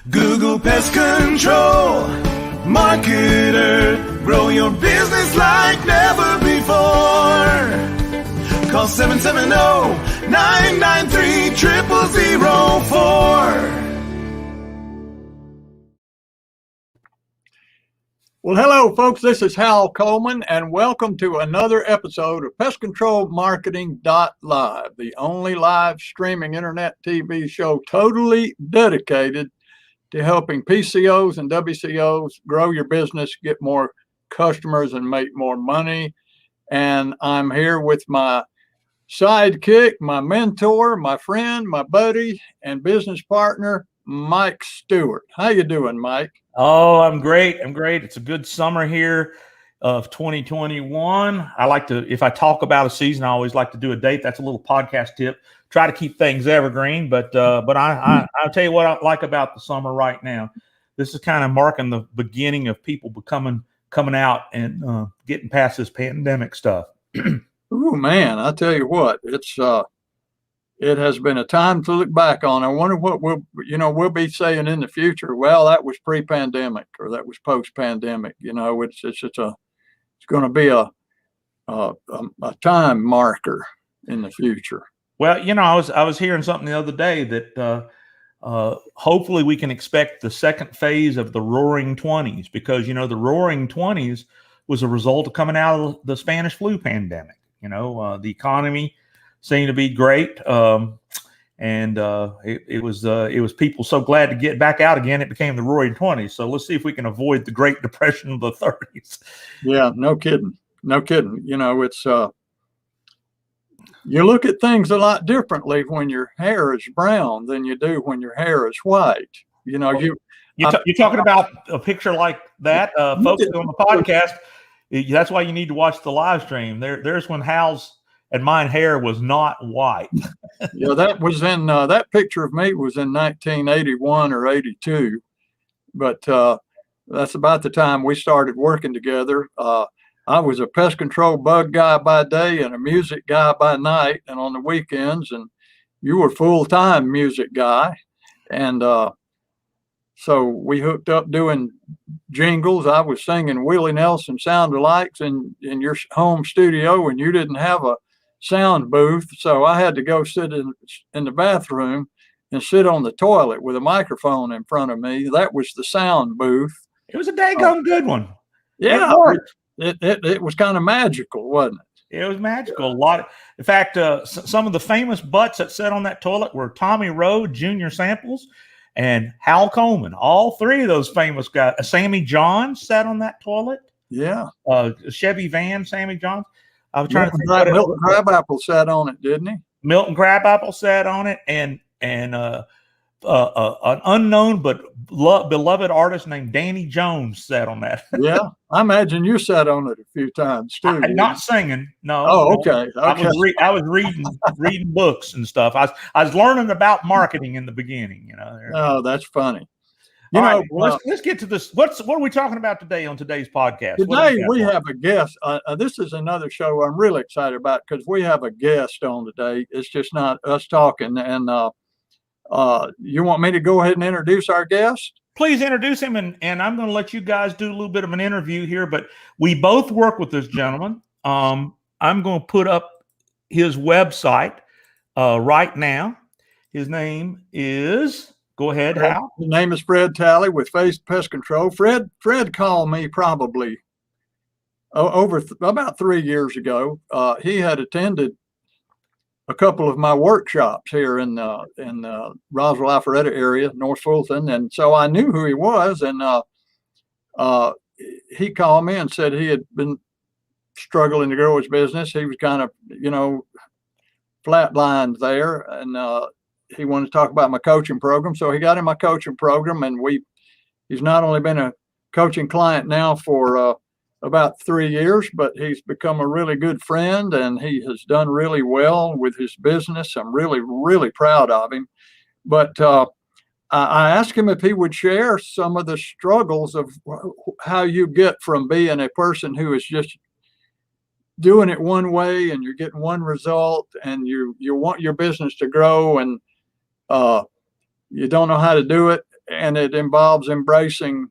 Google Pest Control. Marketer, grow your business like never before. Call 770-993-0004. Well, hello, folks. This is Hal Coleman, and welcome to another episode of Pest Control Marketing.live, the only live streaming internet TV show totally dedicated to helping PCOs and WCOs grow your business, get more customers, and make more money. And I'm here with my sidekick, my mentor, my friend, my buddy, and business partner, Mike Stewart. How you doing, Mike? Oh, I'm great. It's a good summer here of 2021. I like to, if I talk about a season, I always like to do a date. That's a little podcast tip. Try to keep things evergreen, but I'll tell you what I like about the summer right now. This is kind of marking the beginning of people coming out and getting past this pandemic stuff. Oh man, I tell you what, it has been a time to look back on. I wonder what we'll be saying in the future. Well, that was pre-pandemic, or that was post-pandemic. It's going to be a time marker in the future. Well, I was hearing something the other day that hopefully we can expect the second phase of the Roaring '20s, because the Roaring '20s was a result of coming out of the Spanish flu pandemic. The economy seemed to be great, and it was people so glad to get back out again. It became the Roaring '20s. So let's see if we can avoid the Great Depression of the '30s. Yeah, no kidding. It's you look at things a lot differently when your hair is brown than you do when your hair is white. You're talking about a picture like that, folks on the podcast. That's why you need to watch the live stream. There's when Hal's and mine hair was not white. Yeah, that was in that picture of me was in 1981 or 82, but that's about the time we started working together. I was a pest control bug guy by day and a music guy by night and on the weekends, and you were full-time music guy. And so we hooked up doing jingles. I was singing Willie Nelson sound-alikes in your home studio, and you didn't have a sound booth, so I had to go sit in the bathroom and sit on the toilet with a microphone in front of me. That was the sound booth. It was a daggone good one. Yeah, it was kind of magical, wasn't it? It was magical. In fact, some of the famous butts that sat on that toilet were Tommy Rowe, Junior Samples, and Hal Coleman. All three of those famous guys. Sammy Johns sat on that toilet. Yeah. Chevy van, Sammy Johns. I was trying to think. Milton Crabapple sat on it, didn't he? Milton Crabapple sat on it, and an unknown but beloved artist named Danny Jones sat on that. Yeah, I imagine you sat on it a few times too. Not singing, no. Oh, okay. I was reading books and stuff. I was learning about marketing in the beginning. Oh, that's funny. Let's get to this. What are we talking about today on today's podcast? Today we have a guest. This is another show I'm really excited about because we have a guest on today. It's just not us talking. And you want me to go ahead and introduce our guest? Please introduce him, and I'm going to let you guys do a little bit of an interview here. But we both work with this gentleman. I'm going to put up his website right now. His name is. Go ahead, Hal. His name is Fred Talley with Pest Control. Fred called me probably about 3 years ago. He had attended a couple of my workshops here in Roswell, Alpharetta area, North Fulton, and so I knew who he was. And he called me and said he had been struggling to grow his business. He was kind of flatlined there, and he wanted to talk about my coaching program. So he got in my coaching program, and he's not only been a coaching client now for about 3 years, but he's become a really good friend, and he has done really well with his business. I'm really, really proud of him. But I asked him if he would share some of the struggles of how you get from being a person who is just doing it one way and you're getting one result, and you want your business to grow, and you don't know how to do it, and it involves embracing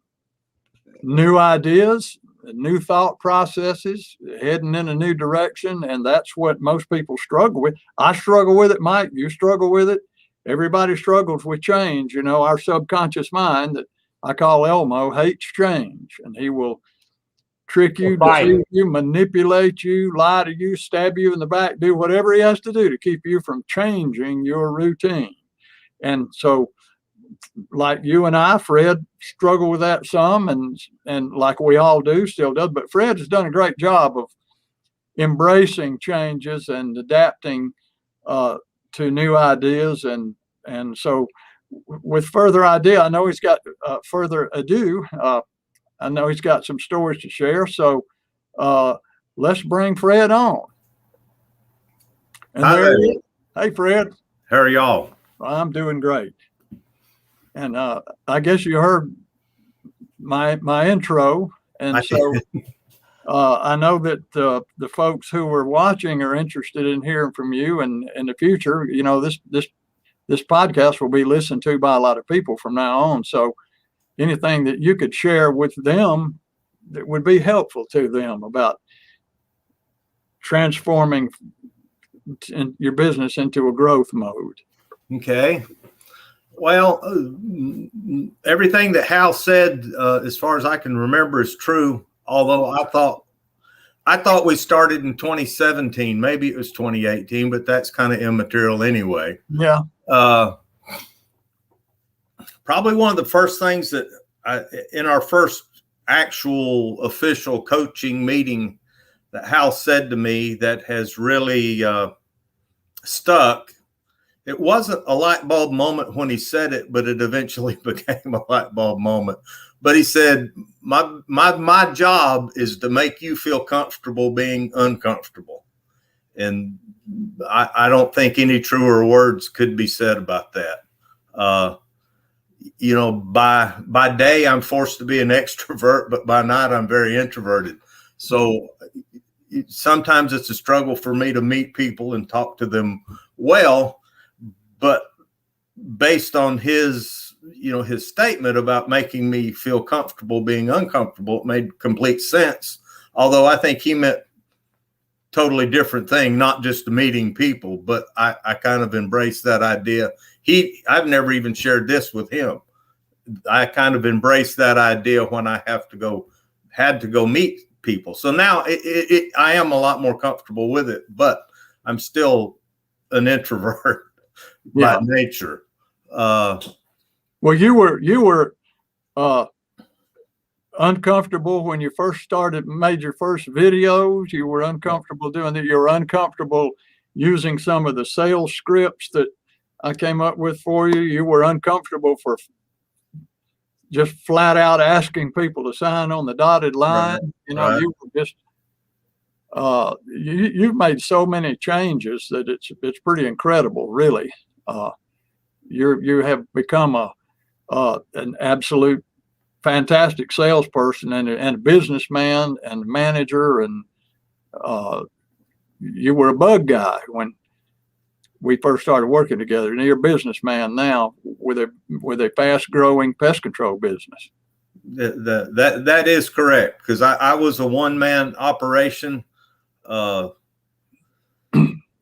new ideas, new thought processes, heading in a new direction. And that's what most people struggle with. I struggle with it, Mike. You struggle with it. Everybody struggles with change. You know, our subconscious mind that I call Elmo hates change, and he will trick you, deceive you, manipulate you, lie to you, stab you in the back, do whatever he has to do to keep you from changing your routine. And so, like you and I, Fred, struggle with that some, and like we all do, still does. But Fred has done a great job of embracing changes and adapting to new ideas. And so, with further ado, I know he's got I know he's got some stories to share. So let's bring Fred on. And Hi, there he is. Hey, Fred. how are y'all? I'm doing great. And I guess you heard my intro. And so I know that the folks who are watching are interested in hearing from you. And in the future, you know, this podcast will be listened to by a lot of people from now on. So anything that you could share with them that would be helpful to them about transforming your business into a growth mode. Okay. Well, everything that Hal said, as far as I can remember, is true. Although I thought we started in 2017, maybe it was 2018, but that's kind of immaterial anyway. Yeah. Probably one of the first things that in our first actual official coaching meeting that Hal said to me that has really stuck. It wasn't a light bulb moment when he said it, but it eventually became a light bulb moment. But he said, my job is to make you feel comfortable being uncomfortable. And I don't think any truer words could be said about that. You know, by day, I'm forced to be an extrovert, but by night, I'm very introverted. So sometimes it's a struggle for me to meet people and talk to them well. But based on his statement about making me feel comfortable being uncomfortable, it made complete sense. Although I think he meant totally different thing, not just meeting people, but I kind of embraced that idea. I've never even shared this with him. I kind of embraced that idea when I had to go meet people. So now I am a lot more comfortable with it, but I'm still an introvert by nature. Well, you were uncomfortable when you first made your first videos. You were uncomfortable doing that. You were uncomfortable using some of the sales scripts that I came up with for you. You were uncomfortable for just flat out asking people to sign on the dotted line. Right. You know, right. You were just you've made so many changes that it's pretty incredible, really. You have become an absolute fantastic salesperson and a businessman and manager, and you were a bug guy when we first started working together, and you're a businessman now with a fast growing pest control business. That is correct, because I was a one-man operation.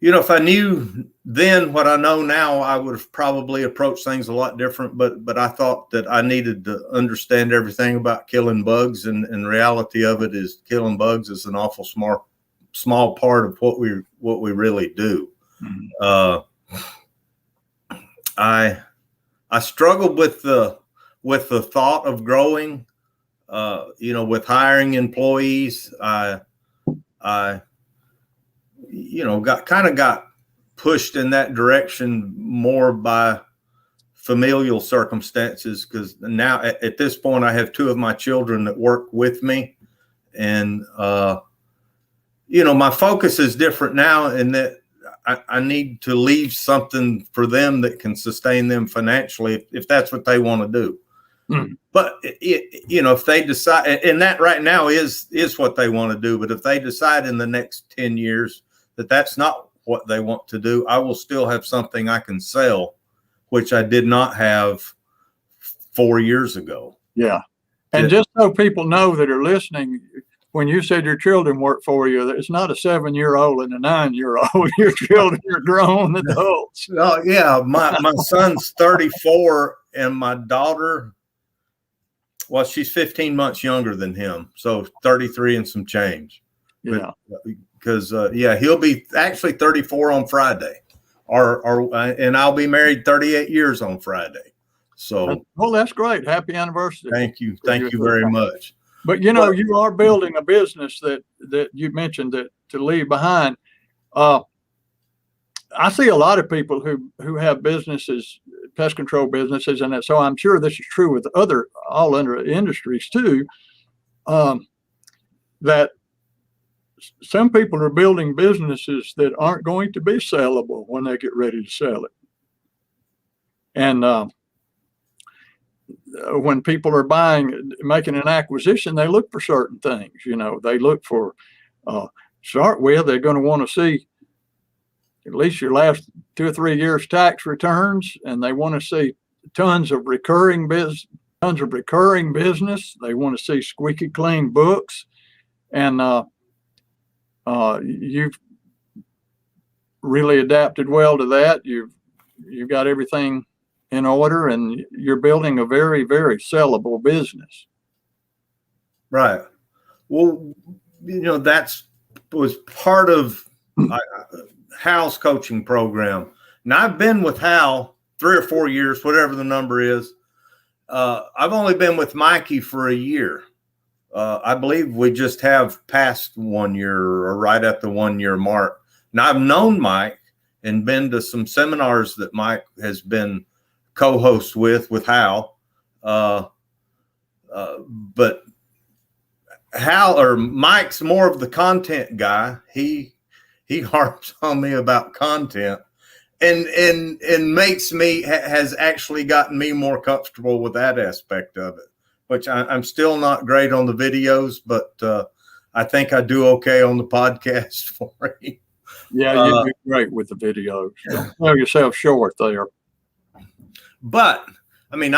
You know, if I knew then what I know now, I would have probably approached things a lot different. But I thought that I needed to understand everything about killing bugs, and the reality of it is killing bugs is an awful small part of what we really do. Mm-hmm. I struggled with the thought of growing. You know, with hiring employees, I got pushed in that direction more by familial circumstances, because now at this point I have two of my children that work with me, and my focus is different now in that I need to leave something for them that can sustain them financially if that's what they want to do. Mm. But if they decide, and that right now is what they want to do, but if they decide in the next 10 years that that's not what they want to do, I will still have something I can sell, which I did not have 4 years ago. Yeah. And just so people know that are listening, when you said your children work for you, it's not a 7-year-old and a 9-year-old. Your children are grown adults. Oh yeah, my son's 34 and my daughter, well, she's 15 months younger than him, so 33 and some change. Yeah. Because he'll be actually 34 on Friday, and I'll be married 38 years on Friday. So well, that's great. Happy anniversary. Thank you very much. But you know, you are building a business that you mentioned that to leave behind. I see a lot of people who have businesses, pest control businesses, and so I'm sure this is true with all other industries too. That some people are building businesses that aren't going to be sellable when they get ready to sell it. And when people are making an acquisition, they look for certain things. You know, they look for, start with, they're going to want to see at least your last 2 or 3 years tax returns, and they want to see tons of recurring business. They want to see squeaky clean books, and you've really adapted well to that. You've got everything in order, and you're building a very, very sellable business. Right. Well, you know, was part of Hal's coaching program. Now, I've been with Hal 3 or 4 years, whatever the number is. I've only been with Mikey for a year. I believe we just have passed 1 year, or right at the 1 year mark. Now, I've known Mike and been to some seminars that Mike has been co-host with Hal. But Hal, or Mike's more of the content guy. He harps on me about content, and has actually gotten me more comfortable with that aspect of it, which I'm still not great on the videos, but I think I do okay on the podcast for you. Yeah, you do great with the videos. Don't sell yourself short there. But I mean,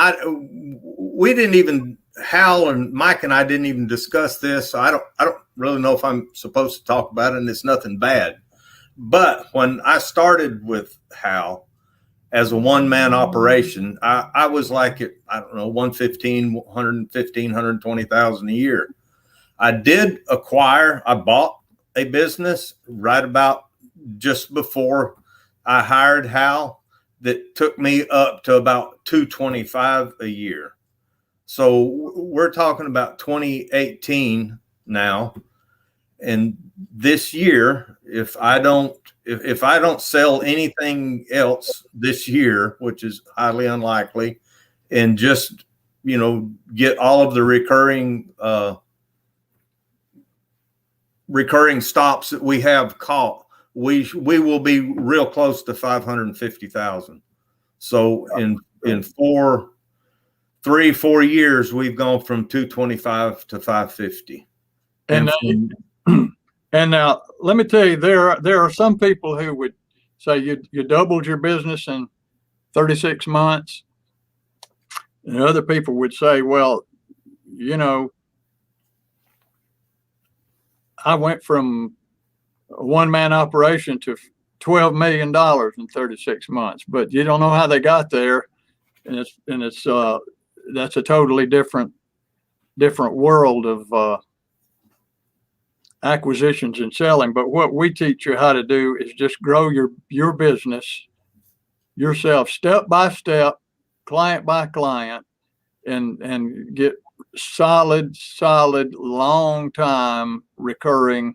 we didn't even, Hal and Mike and I didn't even discuss this. So I don't really know if I'm supposed to talk about it, and it's nothing bad. But when I started with Hal as a one-man operation, I was like at, I don't know, 120,000 a year. I bought a business right about just before I hired Hal that took me up to about 225 a year. So we're talking about 2018 now. And this year, if I don't sell anything else this year, which is highly unlikely, and just, you know, get all of the recurring stops that we have caught, we will be real close to 550,000. So in 3-4 years, we've gone from 225 to 550. And now let me tell you, there are some people who would say you doubled your business in 36 months. And other people would say, well, you know, I went from a one-man operation to $12 million in 36 months, but you don't know how they got there. And it's that's a totally different world of acquisitions and selling. But what we teach you how to do is just grow your business yourself, step by step, client by client, and get solid, long time recurring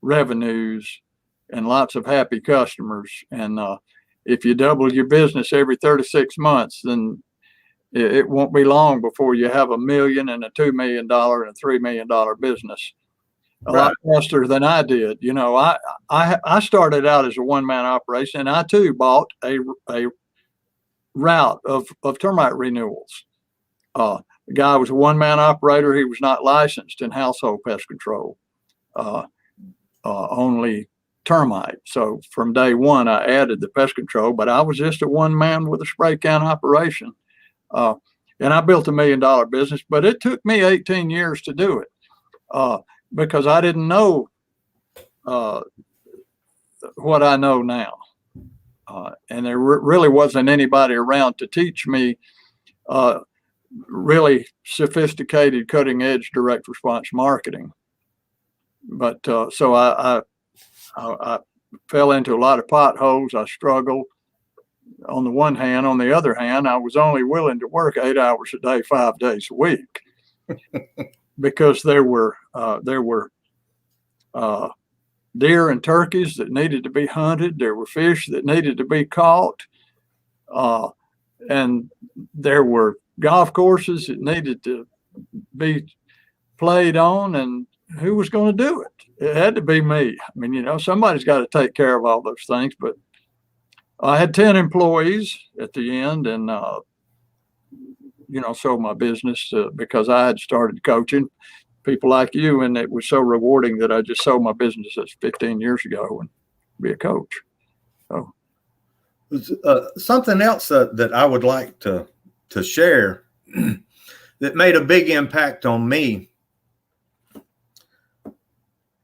revenues and lots of happy customers. And if you double your business every 36 months, then it won't be long before you have $1 million and a $2 million and a $3 million business. A lot faster than I did. You know, I started out as a one-man operation, and I too bought a route of termite renewals. The guy was a one-man operator. He was not licensed in household pest control, only termite. So from day one, I added the pest control, but I was just a one-man with a spray can operation. and I built $1 million business, but it took me 18 years to do it because I didn't know what I know now. And there really wasn't anybody around to teach me really sophisticated, cutting edge direct response marketing. But so I fell into a lot of potholes. I struggled on the one hand. On the other hand, I was only willing to work 8 hours a day, 5 days a week, because there were deer and turkeys that needed to be hunted. There were fish that needed to be caught. And there were golf courses that needed to be played on. And who was going to do it? It had to be me. I mean, you know, somebody's got to take care of all those things. But I had 10 employees at the end, and, you know, sold my business because I had started coaching people like you, and it was so rewarding that I just sold my business 15 years ago and be a coach. So something else that I would like to share that made a big impact on me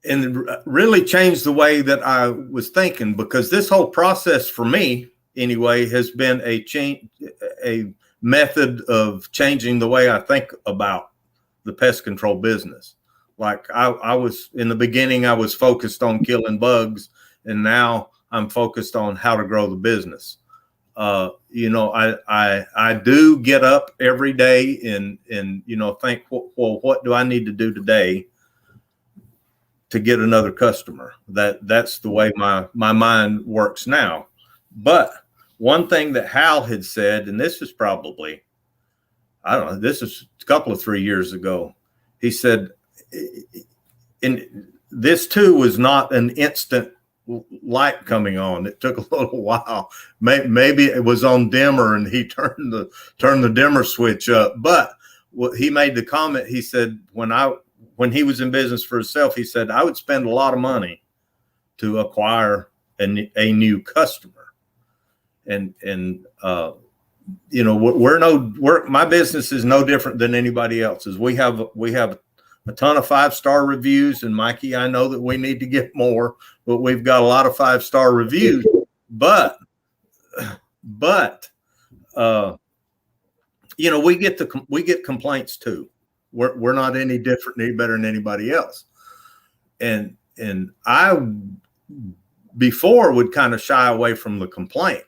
and really changed the way that I was thinking, because this whole process for me anyway has been a method of changing the way I think about the pest control business. Like I was in the beginning, I was focused on killing bugs, and now I'm focused on how to grow the business. You know, I do get up every day and you know, think, well, what do I need to do today to get another customer? That's the way my mind works now. But one thing that Hal had said, and this is probably, I don't know, this is a couple of 3 years ago. He said, and this too was not an instant light coming on. It took a little while. Maybe it was on dimmer and he turned the dimmer switch up. But he made the comment, he said, when he was in business for himself, he said, I would spend a lot of money to acquire a new customer. And you know, my business is no different than anybody else's. We have a ton of 5-star reviews, and Mikey, I know that we need to get more, but we've got a lot of 5-star reviews. But you know, we get complaints too. We're not any different, any better than anybody else. And I before would kind of shy away from the complaint.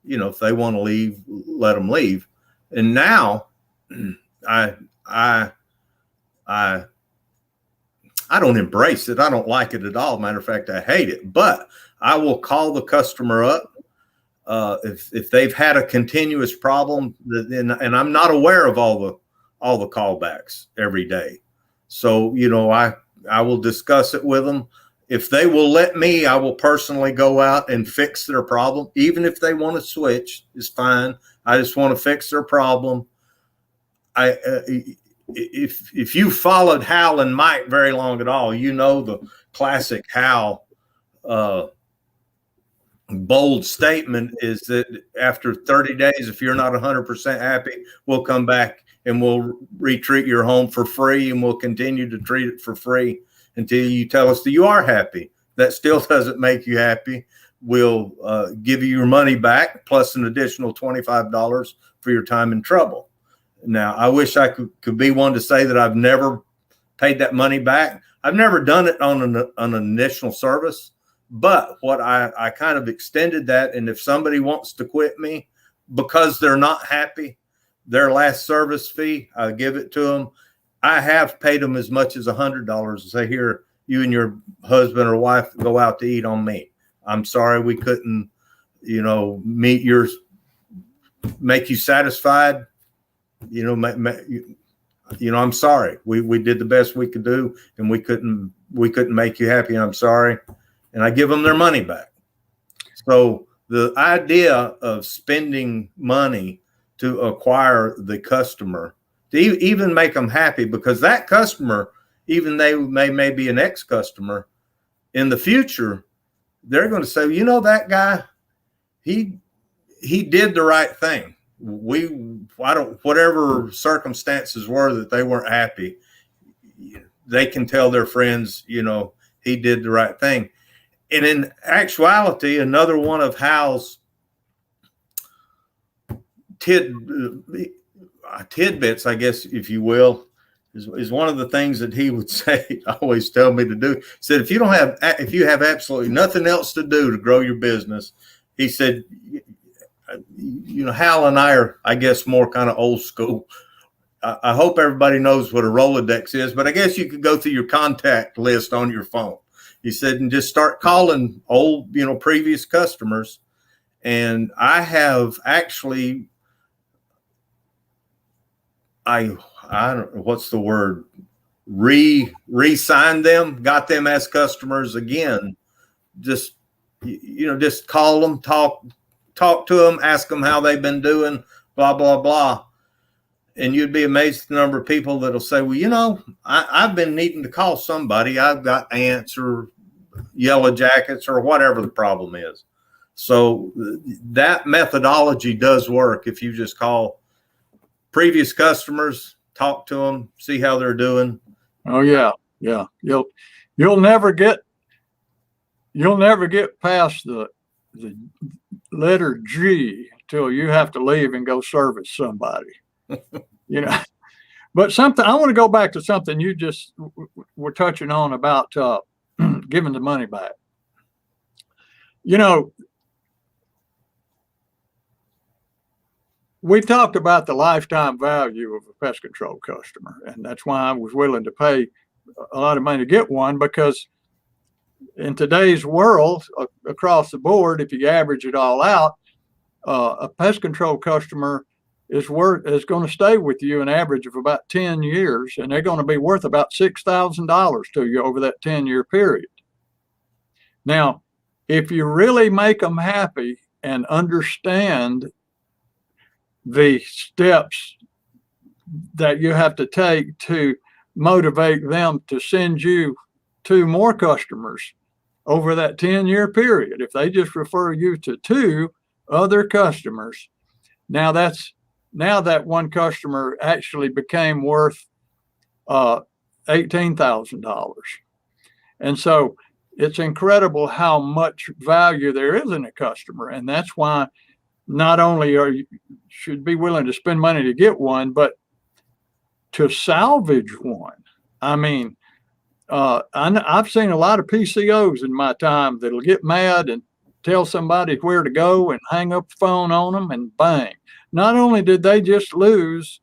You know, if they want to leave, let them leave. And now I don't embrace it. I don't like it at all. Matter of fact, I hate it. But I will call the customer up if they've had a continuous problem, and I'm not aware of all the callbacks every day. So, you know, I will discuss it with them. If they will let me, I will personally go out and fix their problem. Even if they want to switch, it's fine. I just want to fix their problem. If you followed Hal and Mike very long at all, you know the classic Hal bold statement is that after 30 days, if you're not 100% happy, we'll come back and we'll retreat your home for free, and we'll continue to treat it for free until you tell us that you are happy. That still doesn't make you happy. We'll give you your money back plus an additional $25 for your time in trouble. Now, I wish I could be one to say that I've never paid that money back. I've never done it on an initial service, but what I kind of extended that. And if somebody wants to quit me because they're not happy, their last service fee, I give it to them. I have paid them as much as $100 and say, here, you and your husband or wife go out to eat on me. I'm sorry we couldn't, you know, make you satisfied. You know, I'm sorry. We did the best we could do, and we couldn't make you happy. I'm sorry. And I give them their money back. So the idea of spending money to acquire the customer, to even make them happy, because that customer, even they may be an ex-customer, in the future, they're going to say, you know, that guy, he did the right thing. We whatever circumstances were that they weren't happy, they can tell their friends, he did the right thing. And in actuality, another one of Hal's tidbits, I guess, if you will, is one of the things that he would say, always tell me to do. He said, if you have absolutely nothing else to do to grow your business, he said, Hal and I are, I guess, more kind of old school. I hope everybody knows what a Rolodex is, but I guess you could go through your contact list on your phone. He said, and just start calling old, previous customers. And I have actually, I don't know, what's the word? Re-signed them, got them as customers again. Just call them, talk to them, ask them how they've been doing, blah, blah, blah. And you'd be amazed at the number of people that'll say, well, I've been needing to call somebody. I've got ants or yellow jackets or whatever the problem is. So that methodology does work. If you just call previous customers, talk to them, see how they're doing. Oh yeah. Yeah. You'll never get past the letter G till you have to leave and go service somebody. But something I want to go back to something you just were touching on about giving the money back. We talked about the lifetime value of a pest control customer, and that's why I was willing to pay a lot of money to get one, because in today's world, across the board, if you average it all out, a pest control customer is going to stay with you an average of about 10 years, and they're going to be worth about $6,000 to you over that 10-year period. Now, if you really make them happy and understand the steps that you have to take to motivate them to send you 2 more customers over that 10-year period, if they just refer you to 2 other customers, now that one customer actually became worth $18,000. And so it's incredible how much value there is in a customer. And that's why not only should be willing to spend money to get one, but to salvage one. I mean, I've seen a lot of PCOs in my time that'll get mad and tell somebody where to go and hang up the phone on them, and bang. Not only did they just lose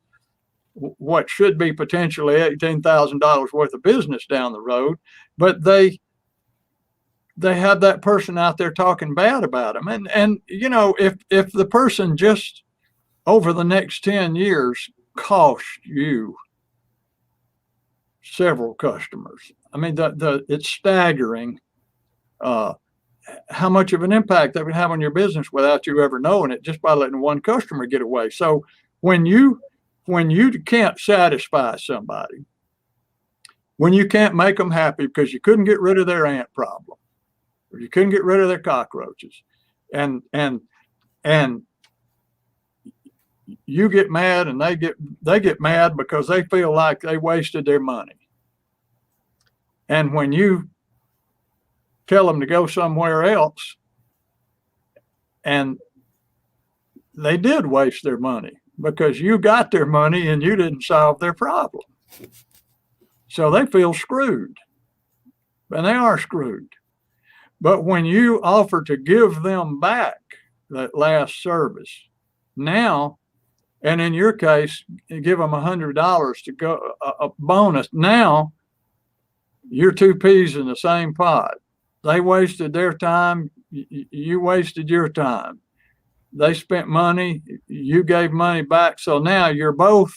what should be potentially $18,000 worth of business down the road, but they have that person out there talking bad about them. And if the person just over the next 10 years cost you several customers, I mean, it's staggering how much of an impact that would have on your business without you ever knowing it, just by letting one customer get away. So when you can't satisfy somebody, when you can't make them happy because you couldn't get rid of their ant problem, or you couldn't get rid of their cockroaches, and you get mad, and they get mad because they feel like they wasted their money. And when you tell them to go somewhere else, and they did waste their money because you got their money and you didn't solve their problem. So they feel screwed, and they are screwed. But when you offer to give them back that last service now, and in your case, give them $100 to go a bonus, now you're 2 peas in the same pot. They wasted their time. You wasted your time. They spent money. You gave money back. So now you're both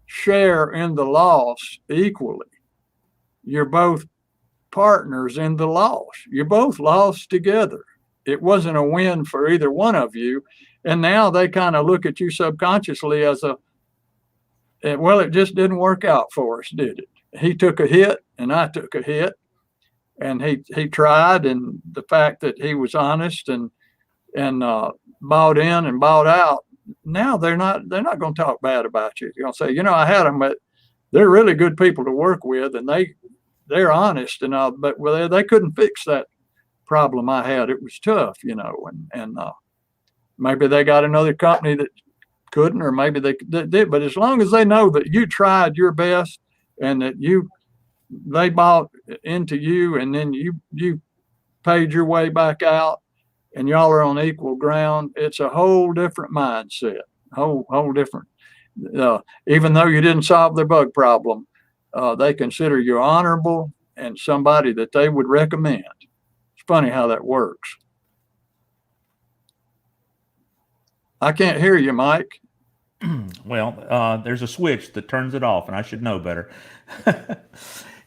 share in the loss equally. You're both partners in the loss. You both lost together. It wasn't a win for either one of you. And now they kind of look at you subconsciously as well, it just didn't work out for us, did it? He took a hit and I took a hit. And he tried, and the fact that he was honest and bought in and bought out now they're not going to talk bad about you. You're going to say, I had them, but they're really good people to work with, and they're honest and all, but they couldn't fix that problem I had. It was tough, and maybe they got another company that couldn't, or maybe they did. But as long as they know that you tried your best and that they bought into you, and then you paid your way back out, and y'all are on equal ground, it's a whole different mindset, whole different. Even though you didn't solve their bug problem, they consider you honorable and somebody that they would recommend. It's funny how that works. I can't hear you, Mike. Well, there's a switch that turns it off, and I should know better.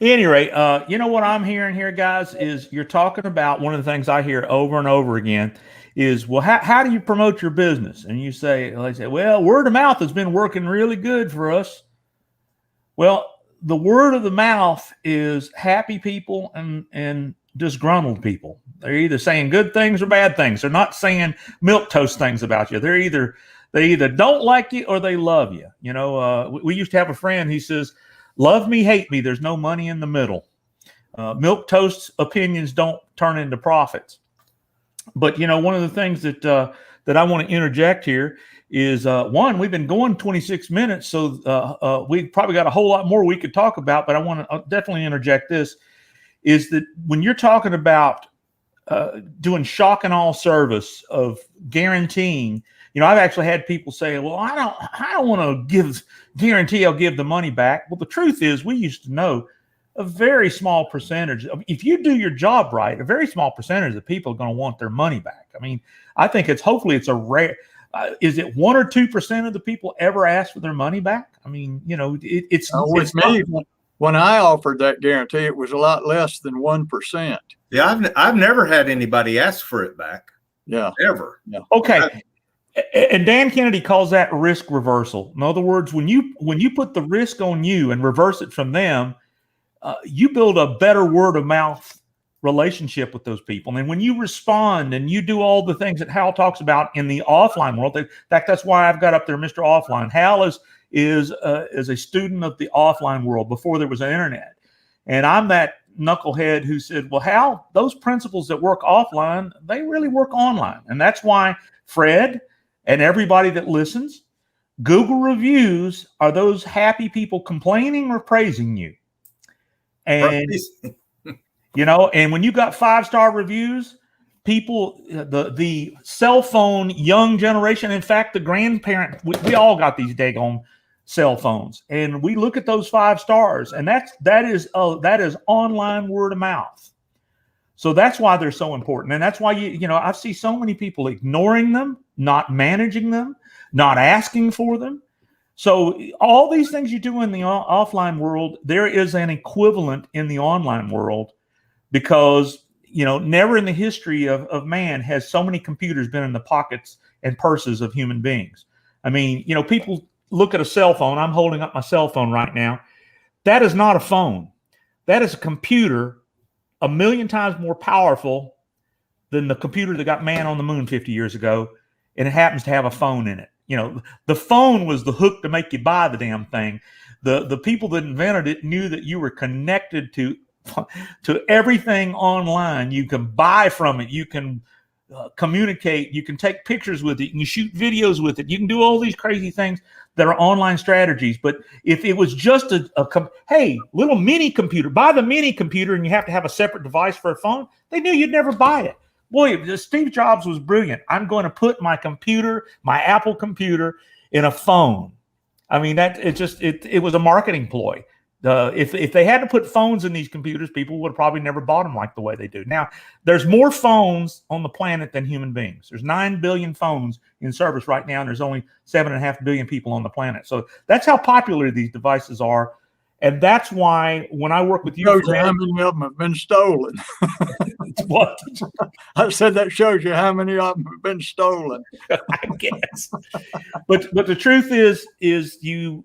Any rate, what I'm hearing here, guys, is you're talking about one of the things I hear over and over again is, well, how do you promote your business? And they say, well, word of mouth has been working really good for us. Well, the word of the mouth is happy people and disgruntled people. They're either saying good things or bad things. They're not saying milquetoast things about you. They either don't like you or they love you. We used to have a friend. He says, love me, hate me. There's no money in the middle. Milquetoast opinions don't turn into profits. But, one of the things that I want to interject here is, one, we've been going 26 minutes, so we probably got a whole lot more we could talk about, but I want to definitely interject this, is that when you're talking about doing shock and awe service of guaranteeing, I've actually had people say, well, I don't want to guarantee I'll give the money back. Well, the truth is, we used to know a very small percentage. If you do your job right, a very small percentage of people are going to want their money back. I mean, I think hopefully it's a rare, is it 1 or 2% of the people ever ask for their money back? I mean, it's with me, when I offered that guarantee, it was a lot less than 1%. Yeah, I've never had anybody ask for it back. Yeah, ever. Yeah. Okay. And Dan Kennedy calls that risk reversal. In other words, when you put the risk on you and reverse it from them, you build a better word of mouth relationship with those people. And when you respond and you do all the things that Hal talks about in the offline world, in fact, that's why I've got up there Mr. Offline. Hal is a student of the offline world before there was an internet. And I'm that knucklehead who said, well, Hal, those principles that work offline, they really work online. And that's why Fred and everybody that listens, Google reviews are those happy people complaining or praising you. And, and when you got 5-star reviews, people, the cell phone young generation, in fact, the grandparent, we all got these daggone cell phones, and we look at those 5 stars, and that is online word of mouth. So that's why they're so important. And that's why I see so many people ignoring them, not managing them, not asking for them. So all these things you do in the offline world, there is an equivalent in the online world, because, never in the history of man has so many computers been in the pockets and purses of human beings. I mean, people look at a cell phone. I'm holding up my cell phone right now. That is not a phone. That is a computer 1,000,000 times more powerful than the computer that got man on the moon 50 years ago. And it happens to have a phone in it. The phone was the hook to make you buy the damn thing. The people that invented it knew that you were connected to everything online. You can buy from it. You can communicate. You can take pictures with it. You can shoot videos with it. You can do all these crazy things that are online strategies. But if it was just hey, little mini computer, buy the mini computer, and you have to have a separate device for a phone, they knew you'd never buy it. Boy, Steve Jobs was brilliant. I'm going to put my computer, my Apple computer, in a phone. I mean, it was a marketing ploy. If they had to put phones in these computers, people would have probably never bought them like the way they do. Now, there's more phones on the planet than human beings. There's 9 billion phones in service right now, and there's only 7.5 billion people on the planet. So that's how popular these devices are. And that's why when I work with you, shows you how many of them have been stolen. What? I said that shows you how many of them have been stolen. I guess. But the truth is you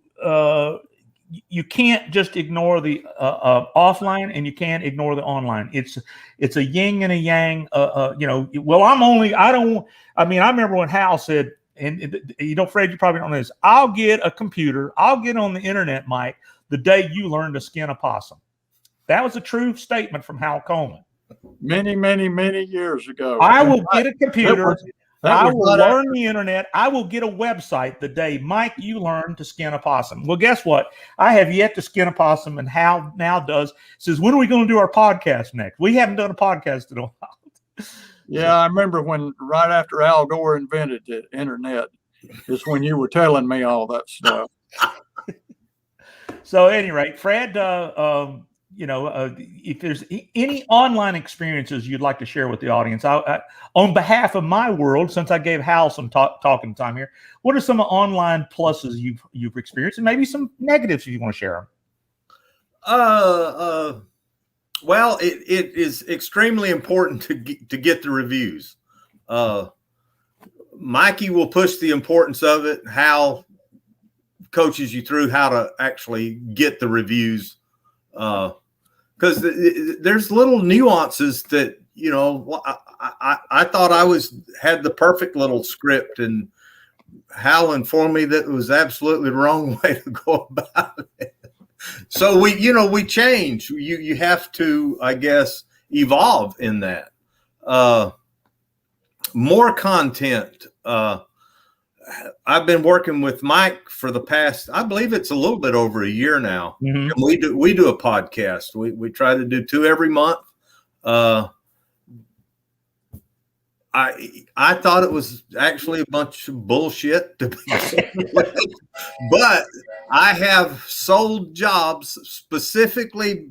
can't just ignore the offline, and you can't ignore the online. It's a yin and a yang. I remember when Hal said, Fred, you probably don't know this. I'll get a computer. I'll get on the internet, Mike, the day you learn to skin a possum. That was a true statement from Hal Coleman. Many, many, many years ago. I will get a computer. I will not learn the internet. I will get a website the day, Mike, you learn to skin a possum. Well, guess what? I have yet to skin a possum, and Hal now does. Says, when are we going to do our podcast next? We haven't done a podcast in a while. Yeah, I remember when right after Al Gore invented the internet is when you were telling me all that stuff. So, at any rate, Fred, if there's any online experiences you'd like to share with the audience, I, on behalf of my world, since I gave Hal some talking time here, what are some online pluses you've experienced, and maybe some negatives if you want to share them? Well, it is extremely important to get the reviews. Mikey will push the importance of it. Hal coaches you through how to actually get the reviews. Because there's little nuances that, I thought I had the perfect little script, and Hal informed me that it was absolutely the wrong way to go about it. So we change. You have to, I guess, evolve in that. More content. I've been working with Mike for the past, I believe it's a little bit over a year now. Mm-hmm. And we do a podcast. We try to do 2 every month. I thought it was actually a bunch of bullshit, to be but I have sold jobs specifically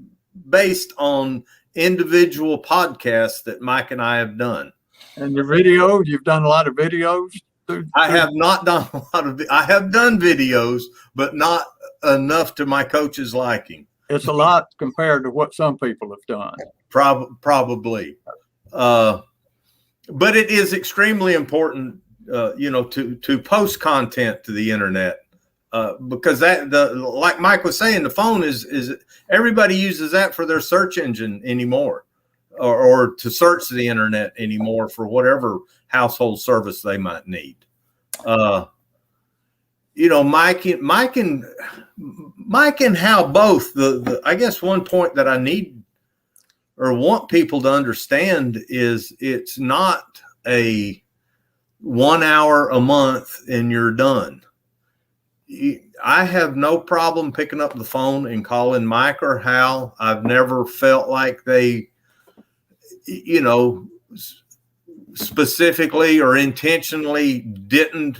based on individual podcasts that Mike and I have done. And your video, you've done a lot of videos. I have not done a lot of. I have done videos, but not enough to my coach's liking. It's a lot compared to what some people have done. Probably, but it is extremely important, to post content to the internet, because like Mike was saying, the phone is everybody uses that for their search engine anymore, or to search the internet anymore for whatever household service they might need. Mike and Hal both. I guess one point that I need or want people to understand is it's not a 1 hour a month and you're done. I have no problem picking up the phone and calling Mike or Hal. I've never felt like they, specifically or intentionally didn't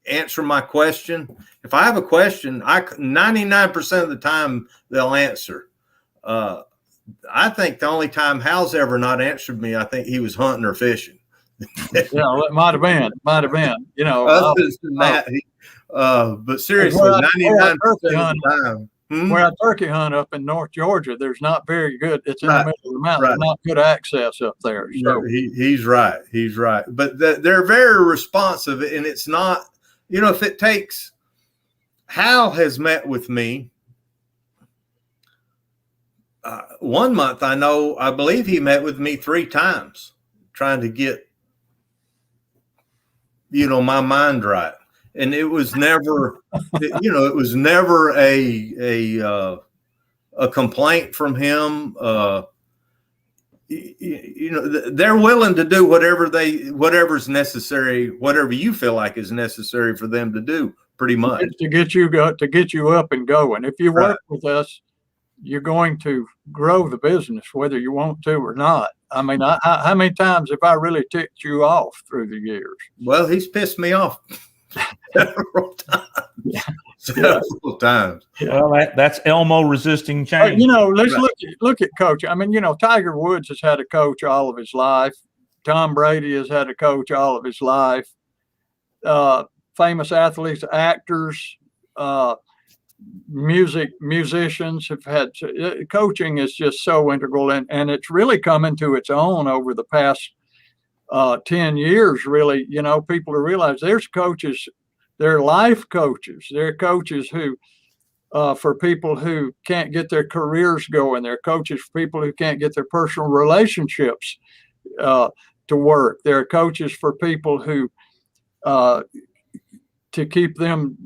answer my question. If I have a question, 99% of the time they'll answer. I think the only time Hal's ever not answered me, I think he was hunting or fishing. Yeah, it might have been. Other than that, but seriously, 99% of the time. Where I turkey hunt up in North Georgia, there's not very good. It's in the middle of the mountain. Right. Not good access up there. So he's right. He's right. But they're very responsive, and it's not. If it takes. Hal has met with me. 1 month, I believe he met with me 3 times, trying to get, my mind right. And it was never, it was never a complaint from him. They're willing to do whatever's necessary, whatever you feel like is necessary for them to do, pretty much to get you up and going. If you work with us, you're going to grow the business, whether you want to or not. I mean, how many times have I really ticked you off through the years? Well, he's pissed me off several times. Yeah. Well, that's Elmo resisting change. Let's look at coach. I mean, Tiger Woods has had a coach all of his life. Tom Brady has had a coach all of his life. Famous athletes, actors, musicians have had. Coaching is just so integral, and it's really come into its own over the past 10 years, really. People to realize there's coaches, they're life coaches. They're coaches who, for people who can't get their careers going. They're coaches for people who can't get their personal relationships to work. They're coaches for people who to keep them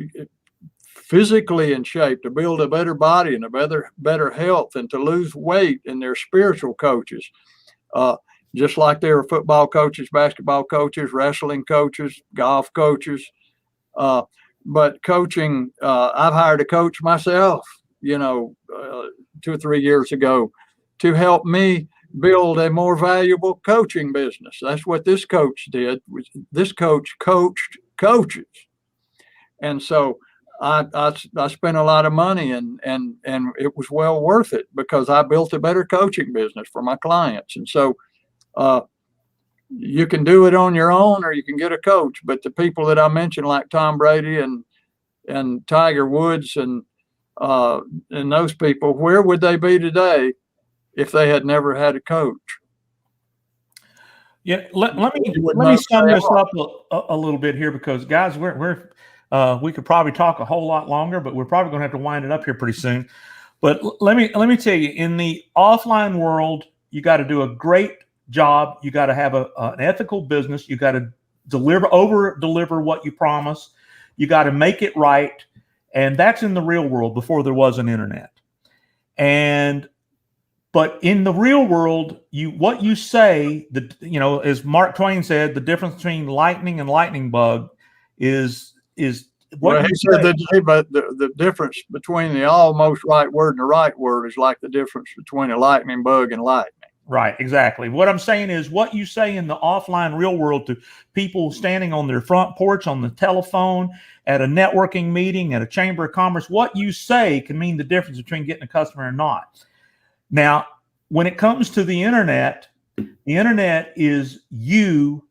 physically in shape, to build a better body and a better health, and to lose weight. And they're spiritual coaches, just like they were football coaches, basketball coaches, wrestling coaches, golf coaches. But coaching, I've hired a coach myself, 2 or 3 years ago, to help me build a more valuable coaching business. That's what this coach did. This coach coached coaches. And so I spent a lot of money, and it was well worth it, because I built a better coaching business for my clients. And so you can do it on your own, or you can get a coach. But the people that I mentioned, like Tom Brady and Tiger Woods and those people, where would they be today if they had never had a coach? Yeah, let me sum this up a little bit here, because guys, we could probably talk a whole lot longer, but we're probably going to have to wind it up here pretty soon. But let me tell you, in the offline world, you got to do a great job. You got to have an ethical business. You got to over deliver what you promise. You got to make it right, and that's in the real world before there was an internet. But in the real world, what you say, as Mark Twain said, the difference between lightning and lightning bug is what he said that the difference between the almost right word and the right word is like the difference between a lightning bug and lightning. Right, exactly. What I'm saying is, what you say in the offline real world to people standing on their front porch, on the telephone, at a networking meeting, at a chamber of commerce, what you say can mean the difference between getting a customer or not. Now, when it comes to the internet is you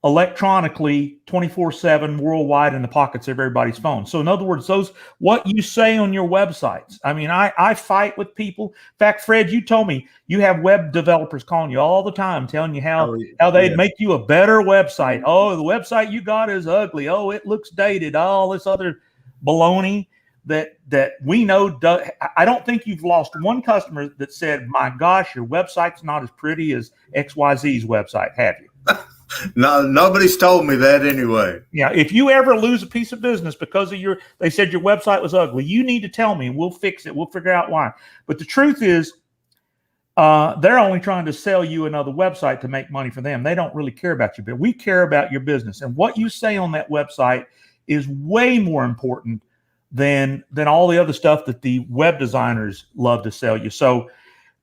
electronically 24/7 worldwide in the pockets of everybody's phone. So in other words, what you say on your websites. I mean, I fight with people. In fact, Fred, you told me you have web developers calling you all the time, telling you how they'd make you a better website. Oh, the website you got is ugly. Oh, it looks dated. All this other baloney that we know. I don't think you've lost one customer that said, my gosh, your website's not as pretty as XYZ's website, have you? No, nobody's told me that anyway. Yeah, if you ever lose a piece of business because of they said your website was ugly, you need to tell me and we'll fix it. We'll figure out why. But the truth is, they're only trying to sell you another website to make money for them. They don't really care about your business. We care about your business, and what you say on that website is way more important than all the other stuff that the web designers love to sell you. So,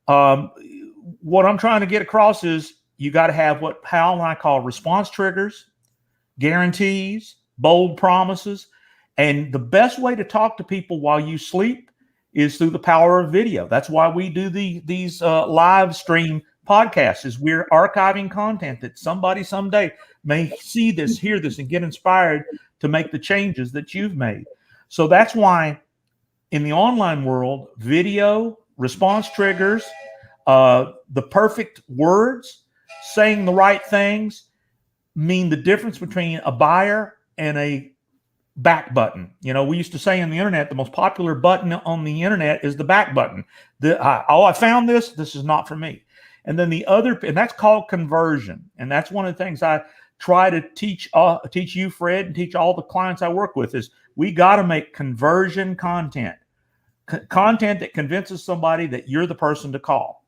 what I'm trying to get across is, you got to have what Hal and I call response triggers, guarantees, bold promises. And the best way to talk to people while you sleep is through the power of video. That's why we do these live stream podcasts, is we're archiving content that somebody someday may see this, hear this, and get inspired to make the changes that you've made. So that's why in the online world, video, response triggers, the perfect words, saying the right things mean the difference between a buyer and a back button. We used to say in the internet, the most popular button on the internet is the back button. I found this. This is not for me. And then and that's called conversion. And that's one of the things I try to teach you, Fred, and teach all the clients I work with, is we got to make conversion content, content that convinces somebody that you're the person to call.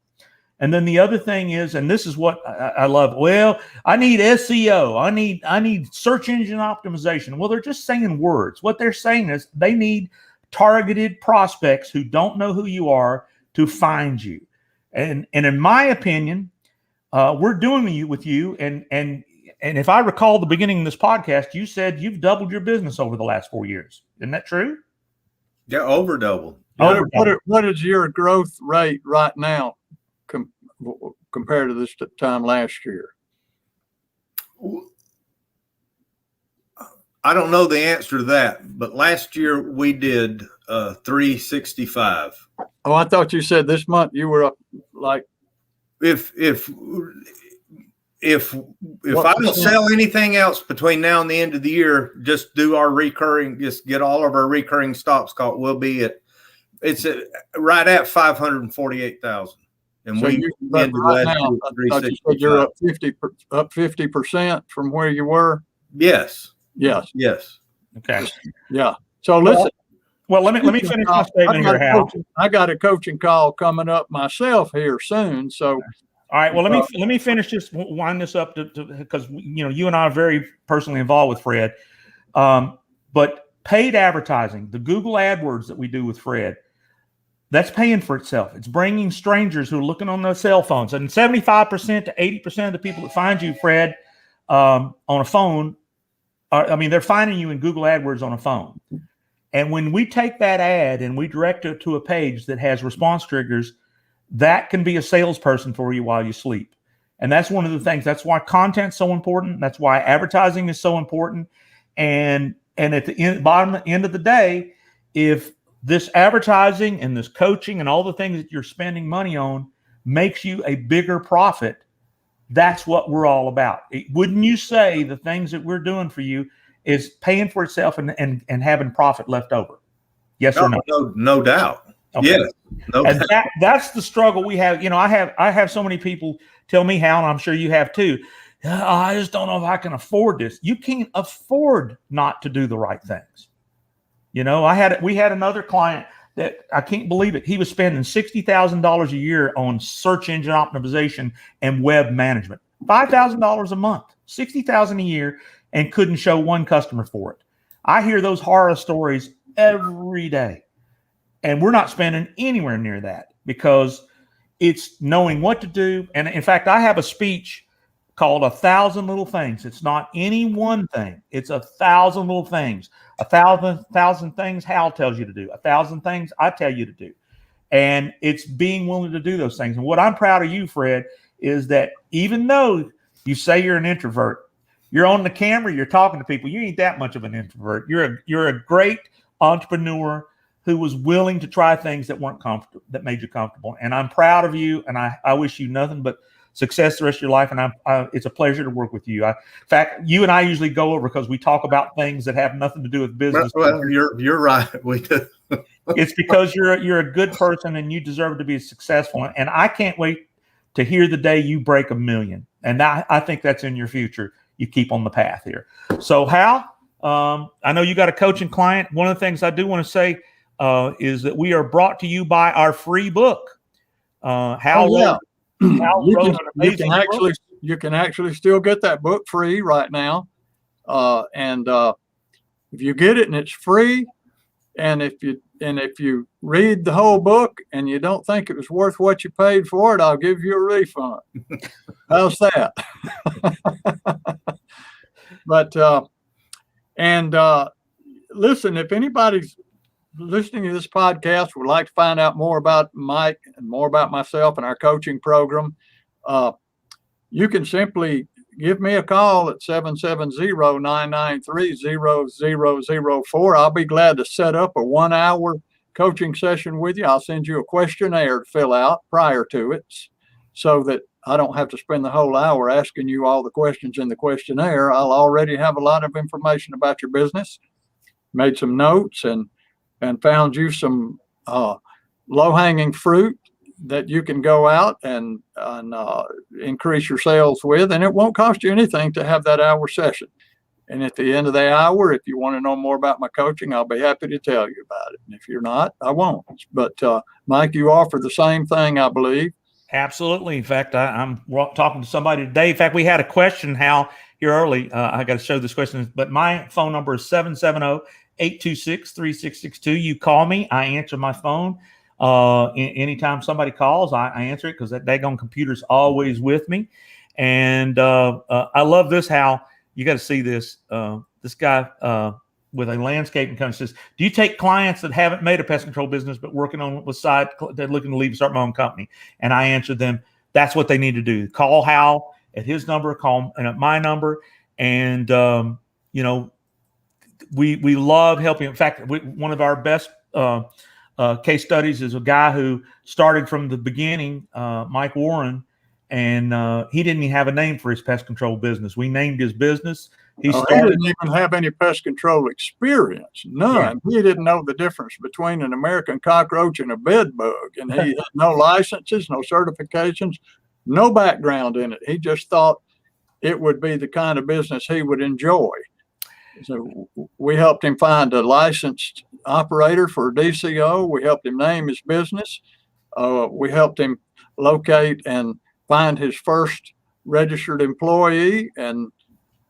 And then the other thing is, and this is what I love. Well, I need SEO. I need search engine optimization. Well, they're just saying words. What they're saying is they need targeted prospects who don't know who you are to find you. And in my opinion, we're doing it with you. And if I recall the beginning of this podcast, you said you've doubled your business over the last 4 years. Isn't that true? Yeah, over double. What is your growth rate right now compared to this time last year? I don't know the answer to that, but last year we did 365. Oh, I thought you said this month you were up like. If I don't sell anything else between now and the end of the year, just do our recurring, just get all of our recurring stops caught. We'll be right at 548,000. And so right now, I thought you said you're up 50% from where you were. Yes. Yes. Yes. Okay. Yeah. So listen. Well, let me finish my statement here, Hal. I got a coaching call coming up myself here soon. So, all right. Well, let me finish this, wind this up because you and I are very personally involved with Fred. But paid advertising, the Google AdWords that we do with Fred, that's paying for itself. It's bringing strangers who are looking on their cell phones, and 75% to 80% of the people that find you, Fred, on a phone, they're finding you in Google AdWords on a phone. And when we take that ad and we direct it to a page that has response triggers, that can be a salesperson for you while you sleep. And that's one of the things. That's why content's so important. That's why advertising is so important. And at the end of the day, if this advertising and this coaching and all the things that you're spending money on makes you a bigger profit, that's what we're all about. Wouldn't you say the things that we're doing for you is paying for itself and having profit left over? Yes or no? No doubt. Okay. Yes. No And doubt. that's the struggle we have. I have so many people tell me, Hal, and I'm sure you have too, I just don't know if I can afford this. You can't afford not to do the right things. We had another client that I can't believe it. He was spending $60,000 a year on search engine optimization and web management, $5,000 a month, $60,000 a year, and couldn't show one customer for it. I hear those horror stories every day. And we're not spending anywhere near that because it's knowing what to do. And in fact, I have a speech called 1,000 Little Things. It's not any one thing. It's 1,000 little things. 1,000 things Hal tells you to do. 1,000 things I tell you to do. And it's being willing to do those things. And what I'm proud of you, Fred, is that even though you say you're an introvert, you're on the camera, you're talking to people, you ain't that much of an introvert. You're a great entrepreneur who was willing to try things that weren't comfortable, that made you comfortable. And I'm proud of you, and I wish you nothing but success the rest of your life. And it's a pleasure to work with you. In fact, you and I usually go over because we talk about things that have nothing to do with business. Well, you're right. We do. It's because you're a good person and you deserve to be successful. And I can't wait to hear the day you break 1 million. And I think that's in your future. You keep on the path here. So Hal, I know you got a coaching client. One of the things I do want to say is that we are brought to you by our free book. Hal wrote an amazing book. You can actually still get that book free right now. And if you get it and it's free, and if you read the whole book and you don't think it was worth what you paid for it, I'll give you a refund. How's that? But listen, if anybody's listening to this podcast would like to find out more about Mike and more about myself and our coaching program, you can simply give me a call at 770-993-0004. I'll be glad to set up a 1-hour coaching session with you. I'll send you a questionnaire to fill out prior to it so that I don't have to spend the whole hour asking you all the questions in the questionnaire. I'll already have a lot of information about your business, made some notes, and found you some low-hanging fruit that you can go out and increase your sales with, and it won't cost you anything to have that hour session. And at the end of the hour, if you want to know more about my coaching, I'll be happy to tell you about it. And if you're not, I won't. But Mike, you offer the same thing, I believe. Absolutely. In fact, I'm talking to somebody today. In fact, we had a question, Hal, here early. I got to show this question, but my phone number is 770-826-3662. You call me, I answer my phone. Anytime somebody calls, I answer it because that daggone computer's always with me. And I love this, Hal. You got to see this. This guy with a landscaping company says, do you take clients that haven't made a pest control business but working on the side, they're looking to leave and start my own company? And I answer them, that's what they need to do. Call Hal at his number, call and at my number. And, we love helping. In fact, one of our best case studies is a guy who started from the beginning, Mike Warren, and he didn't even have a name for his pest control business. We named his business. He didn't even have any pest control experience. None. Yeah. He didn't know the difference between an American cockroach and a bed bug. And he had no licenses, no certifications, no background in it. He just thought it would be the kind of business he would enjoy. So we helped him find a licensed operator for DCO. We helped him name his business. We helped him locate and find his first registered employee, and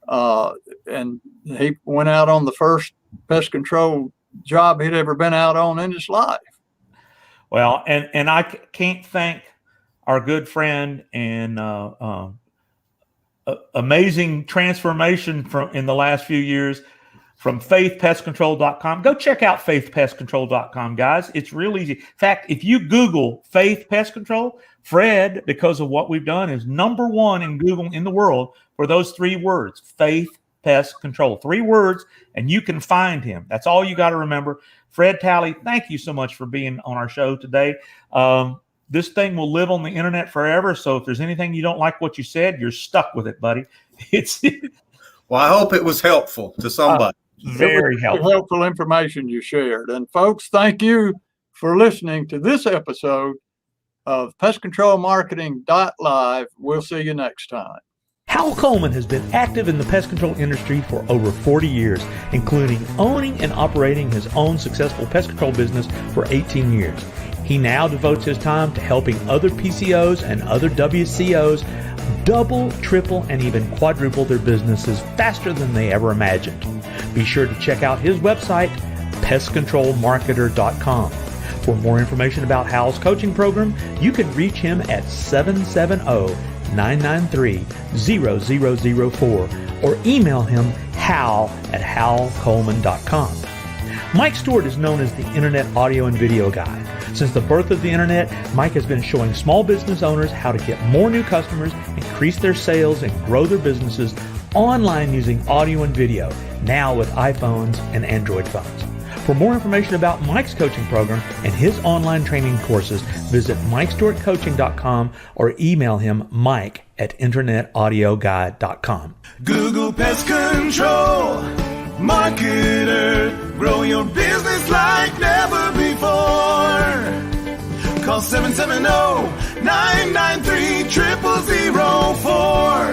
he went out on the first pest control job he'd ever been out on in his life. Well, and I can't thank our good friend and amazing transformation in the last few years from faithpestcontrol.com. Go check out faithpestcontrol.com, guys. It's real easy. In fact, if you Google Faith Pest Control, Fred, because of what we've done, is number one in Google in the world for those 3 words, Faith Pest Control. 3 words, and you can find him. That's all you got to remember. Fred Talley, thank you so much for being on our show today. This thing will live on the internet forever. So if there's anything you don't like what you said, you're stuck with it, buddy. Well, I hope it was helpful to somebody. Very helpful Information you shared. And folks, thank you for listening to this episode of Pest Control Marketing.live. We'll see you next time. Hal Coleman has been active in the pest control industry for over 40 years, including owning and operating his own successful pest control business for 18 years. He now devotes his time to helping other PCOs and other WCOs double, triple, and even quadruple their businesses faster than they ever imagined. Be sure to check out his website, pestcontrolmarketer.com. For more information about Hal's coaching program, you can reach him at 770-993-0004 or email him hal@halcoleman.com. Mike Stewart is known as the Internet audio and video guy. Since the birth of the Internet, Mike has been showing small business owners how to get more new customers, increase their sales, and grow their businesses online using audio and video, now with iPhones and Android phones. For more information about Mike's coaching program and his online training courses, visit MikeStewartCoaching.com or email him mike@internetaudioguide.com. Google Pest Control Marketer. Grow your business like never before. Call 770-993-0004.